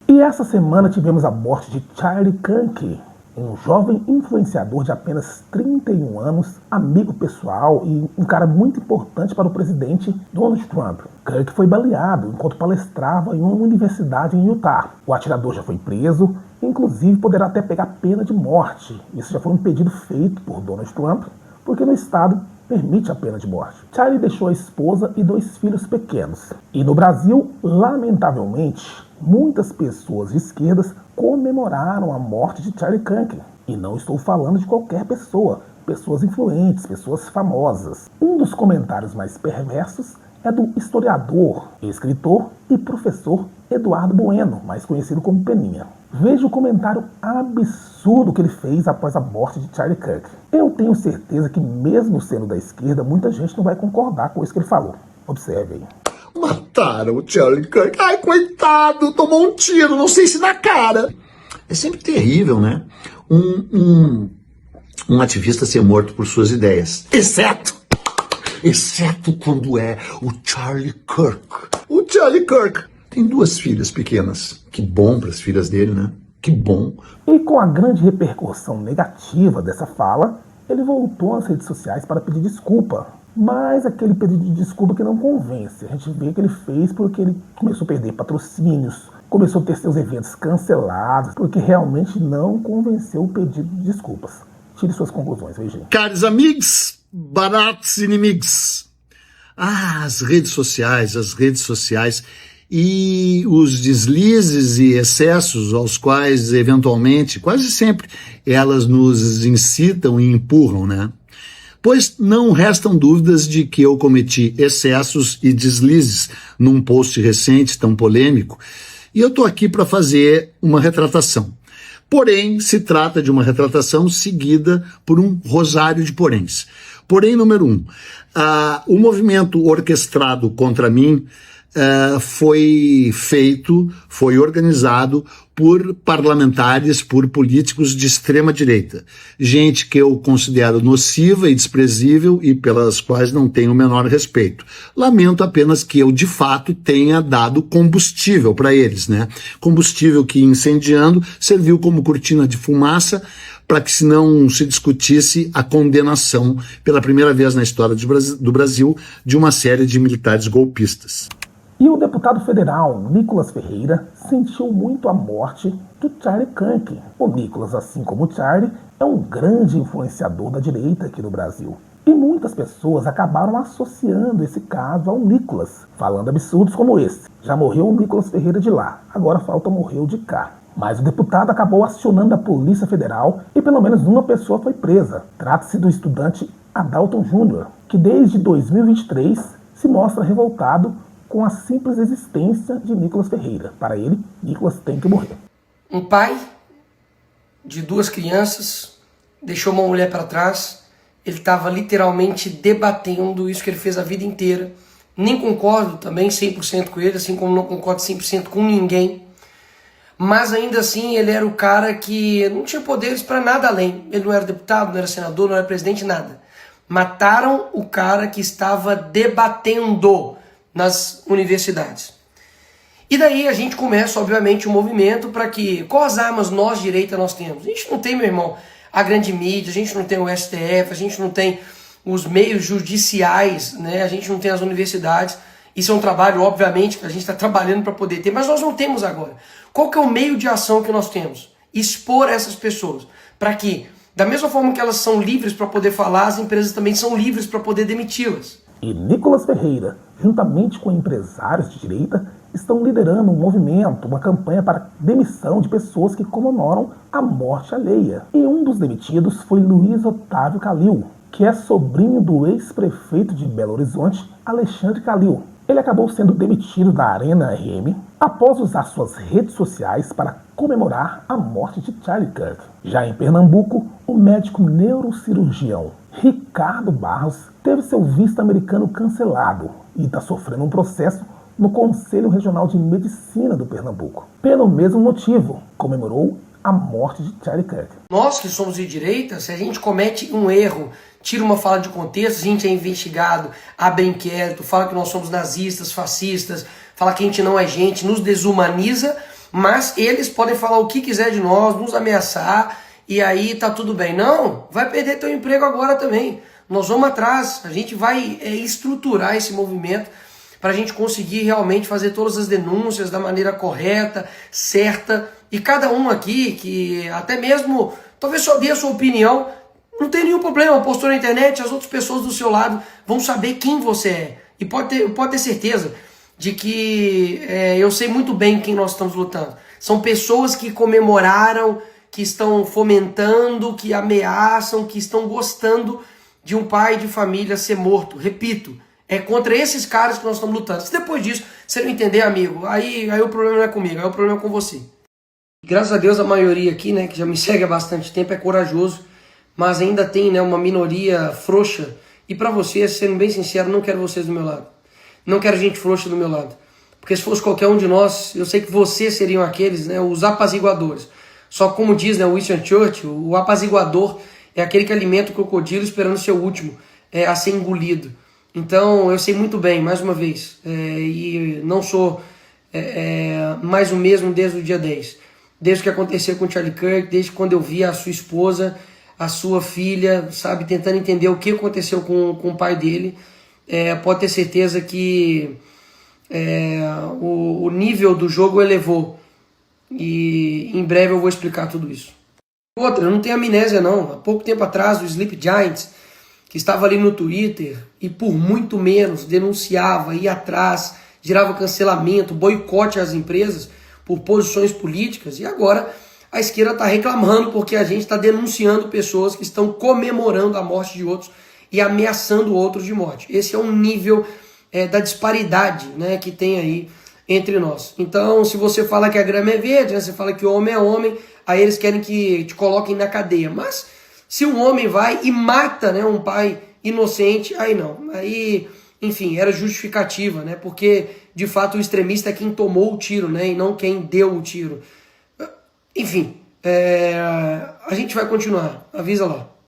E essa semana tivemos a morte de Charlie Kirk, um jovem influenciador de apenas 31 anos, amigo pessoal e um cara muito importante para o presidente Donald Trump. Kirk foi baleado enquanto palestrava em uma universidade em Utah. O atirador já foi preso, inclusive poderá até pegar pena de morte. Isso já foi um pedido feito por Donald Trump, porque no estado permite a pena de morte. Charlie deixou a esposa e 2 filhos pequenos. E no Brasil, lamentavelmente, muitas pessoas de esquerdas comemoraram a morte de Charlie Kirk. E não estou falando de qualquer pessoa, pessoas influentes, pessoas famosas. Um dos comentários mais perversos é do historiador, escritor e professor Eduardo Bueno, mais conhecido como Peninha. Veja o comentário absurdo que ele fez após a morte de Charlie Kirk. Eu tenho certeza que mesmo sendo da esquerda, muita gente não vai concordar com isso que ele falou. Observe aí. Mataram o Charlie Kirk. Ai, coitado, tomou um tiro, não sei se na cara. É sempre terrível, né? Um ativista ser morto por suas ideias. Exceto quando é o Charlie Kirk. O Charlie Kirk tem 2 filhas pequenas. Que bom para as filhas dele, né? Que bom. E com a grande repercussão negativa dessa fala, ele voltou às redes sociais para pedir desculpa. Mas aquele pedido de desculpa que não convence. A gente vê que ele fez porque ele começou a perder patrocínios, começou a ter seus eventos cancelados, porque realmente não convenceu o pedido de desculpas. Tire suas conclusões, veja. Caros amigos, baratos inimigos. As redes sociais e os deslizes e excessos aos quais, eventualmente, quase sempre, elas nos incitam e empurram, né? Pois não restam dúvidas de que eu cometi excessos e deslizes num post recente tão polêmico, e eu estou aqui para fazer uma retratação. Porém, se trata de uma retratação seguida por um rosário de poréns. Porém, número 1, o movimento orquestrado contra mim foi organizado por parlamentares, por políticos de extrema direita. Gente que eu considero nociva e desprezível e pelas quais não tenho o menor respeito. Lamento apenas que eu, de fato, tenha dado combustível para eles, né? Combustível que, incendiando, serviu como cortina de fumaça para que se não se discutisse a condenação, pela primeira vez na história do Brasil, de uma série de militares golpistas. E o deputado federal Nicolas Ferreira sentiu muito a morte do Charlie Kirk. O Nicolas, assim como o Charlie, é um grande influenciador da direita aqui no Brasil. E muitas pessoas acabaram associando esse caso ao Nicolas, falando absurdos como esse. Já morreu o Nicolas Ferreira de lá, agora falta morrer o de cá. Mas o deputado acabou acionando a Polícia Federal e pelo menos uma pessoa foi presa. Trata-se do estudante Adalton Júnior, que desde 2023 se mostra revoltado com a simples existência de Nicolas Ferreira. Para ele, Nicolas tem que morrer. Um pai de 2 crianças deixou uma mulher para trás. Ele estava literalmente debatendo isso que ele fez a vida inteira. Nem concordo também 100% com ele, assim como não concordo 100% com ninguém. Mas ainda assim ele era o cara que não tinha poderes para nada além. Ele não era deputado, não era senador, não era presidente, nada. Mataram o cara que estava debatendo nas universidades. E daí a gente começa, obviamente, um movimento para que, quais armas nós, direita, nós temos? A gente não tem, meu irmão, a grande mídia, a gente não tem o STF, a gente não tem os meios judiciais, né? A gente não tem as universidades. Isso é um trabalho, obviamente, que a gente está trabalhando para poder ter, mas nós não temos agora. Qual que é o meio de ação que nós temos? Expor essas pessoas, para que, da mesma forma que elas são livres para poder falar, as empresas também são livres para poder demiti-las. E Nicolas Ferreira, juntamente com empresários de direita, estão liderando um movimento, uma campanha para demissão de pessoas que comemoram a morte alheia. E um dos demitidos foi Luiz Otávio Calil, que é sobrinho do ex-prefeito de Belo Horizonte, Alexandre Calil. Ele acabou sendo demitido da Arena RM após usar suas redes sociais para comemorar a morte de Charlie Kirk. Já em Pernambuco, o médico neurocirurgião Ricardo Barros teve seu visto americano cancelado e está sofrendo um processo no Conselho Regional de Medicina do Pernambuco. Pelo mesmo motivo, comemorou a morte de Charlie Kirk. Nós que somos de direita, se a gente comete um erro, tira uma fala de contexto, a gente é investigado, abre inquérito, fala que nós somos nazistas, fascistas, fala que a gente não é gente, nos desumaniza, Mas eles podem falar o que quiser de nós, nos ameaçar, e aí tá tudo bem. Não, vai perder teu emprego agora também. Nós vamos atrás, a gente vai estruturar esse movimento para a gente conseguir realmente fazer todas as denúncias da maneira correta, certa, e cada um aqui, que até mesmo, talvez só dê a sua opinião, não tem nenhum problema, postou na internet, as outras pessoas do seu lado vão saber quem você é. E pode ter certeza de que eu sei muito bem quem nós estamos lutando. São pessoas que comemoraram, que estão fomentando, que ameaçam, que estão gostando de um pai de família ser morto. Repito, é contra esses caras que nós estamos lutando. Se depois disso você não entender, amigo, aí o problema não é comigo, aí o problema é com você. Graças a Deus a maioria aqui, né, que já me segue há bastante tempo, é corajoso, mas ainda tem, né, uma minoria frouxa. E para vocês, sendo bem sincero, não quero vocês do meu lado. Não quero gente frouxa do meu lado. Porque se fosse qualquer um de nós, eu sei que vocês seriam aqueles, né, os apaziguadores. Só como diz, né, Winston Churchill, o apaziguador é aquele que alimenta o crocodilo esperando ser o último a ser engolido. Então eu sei muito bem, mais uma vez, e não sou mais o mesmo desde o dia 10. Desde o que aconteceu com o Charlie Kirk, desde quando eu vi a sua esposa, a sua filha, sabe, tentando entender o que aconteceu com o pai dele, pode ter certeza que o nível do jogo elevou. E em breve eu vou explicar tudo isso. Outra, eu não tenho amnésia não. Há pouco tempo atrás o Sleep Giants, que estava ali no Twitter e por muito menos denunciava, ia atrás, gerava cancelamento, boicote às empresas por posições políticas, e agora a esquerda está reclamando porque a gente está denunciando pessoas que estão comemorando a morte de outros e ameaçando outros de morte. Esse é um nível da disparidade, né, que tem aí entre nós. Então, se você fala que a grama é verde, né, você fala que o homem é homem, aí eles querem que te coloquem na cadeia. Mas se um homem vai e mata, né, um pai inocente, aí não. Aí, enfim, era justificativa, né, porque de fato o extremista é quem tomou o tiro, né, e não quem deu o tiro. Enfim, a gente vai continuar, avisa lá.